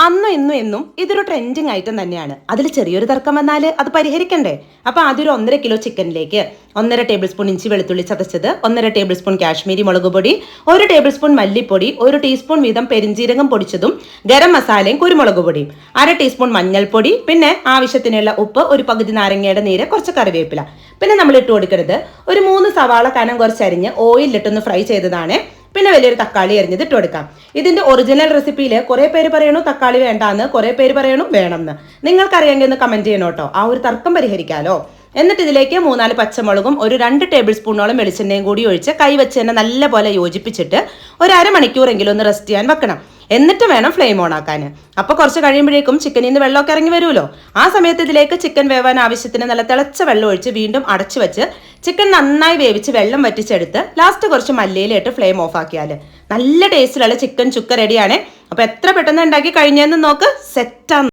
അന്നും ഇന്നും എന്നും ഇതൊരു ട്രെൻഡിങ് ഐറ്റം തന്നെയാണ്. അതിൽ ചെറിയൊരു തർക്കം വന്നാൽ അത് പരിഹരിക്കണ്ടേ? അപ്പോൾ ആദ്യം ഒരു 1.5 കിലോ ചിക്കനിലേക്ക് 1.5 ടേബിൾ സ്പൂൺ ഇഞ്ചി വെളുത്തുള്ളി ചതച്ചത്, 1.5 ടേബിൾ സ്പൂൺ കാശ്മീരി മുളക് പൊടി, 1 ടേബിൾ സ്പൂൺ മല്ലിപ്പൊടി, 1 ടീസ്പൂൺ വീതം പെരിഞ്ജീരകം പൊടിച്ചതും ഗരം മസാലയും കുരുമുളക് പൊടിയും, 1/2 ടീസ്പൂൺ മഞ്ഞൾപ്പൊടി, പിന്നെ ആവശ്യത്തിനുള്ള ഉപ്പ്, ഒരു പകുതി നാരങ്ങയുടെ നീര്, കുറച്ച് കറിവേപ്പില. പിന്നെ നമ്മൾ ഇട്ട് കൊടുക്കുന്നത് ഒരു 3 സവാള കനം കുറച്ചരിഞ്ഞ് ഓയിലിട്ടൊന്ന് ഫ്രൈ ചെയ്തതാണ്. പിന്നെ വലിയൊരു തക്കാളി അരിഞ്ഞത് ഇട്ട് കൊടുക്കാം. ഇതിന്റെ ഒറിജിനൽ റെസിപ്പിയിൽ കുറെ പേര് പറയണു തക്കാളി വേണ്ടാന്ന്, കുറെ പേര് പറയണു വേണമെന്ന്. നിങ്ങൾക്കറിയാമെങ്കിൽ ഒന്ന് കമന്റ് ചെയ്യണം കേട്ടോ. ആ ഒരു തർക്കം പരിഹരിക്കാലോ. എന്നിട്ട് ഇതിലേക്ക് 3-4 പച്ചമുളകും ഒരു 2 ടേബിൾ സ്പൂണോളം വെളിച്ചെണ്ണയും കൂടി ഒഴിച്ച് കൈ വെച്ച് തന്നെ നല്ലപോലെ യോജിപ്പിച്ചിട്ട് ഒരു അരമണിക്കൂറെങ്കിലും ഒന്ന് റെസ്റ്റ് ചെയ്യാൻ വെക്കണം. എന്നിട്ട് വേണം ഫ്ലെയിം ഓൺ ആക്കാൻ. അപ്പോൾ കുറച്ച് കഴിയുമ്പോഴേക്കും ചിക്കനിൽ നിന്ന് വെള്ളമൊക്കെ ഇറങ്ങി വരുമല്ലോ. ആ സമയത്ത് ഇതിലേക്ക് ചിക്കൻ വേവാൻ ആവശ്യത്തിന് നല്ല തിളച്ച വെള്ളം ഒഴിച്ച് വീണ്ടും അടച്ചു വെച്ച് ചിക്കൻ നന്നായി വേവിച്ച് വെള്ളം വറ്റിച്ചെടുത്ത് ലാസ്റ്റ് കുറച്ച് മല്ലിയിലിട്ട് ഫ്ലെയിം ഓഫ് ആക്കിയാൽ നല്ല ടേസ്റ്റിലുള്ള ചിക്കൻ ചുക്ക റെഡിയാണ്. അപ്പോൾ എത്ര പെട്ടെന്ന് ഉണ്ടാക്കി കഴിഞ്ഞതെന്ന് നോക്ക്. സെറ്റാണ്.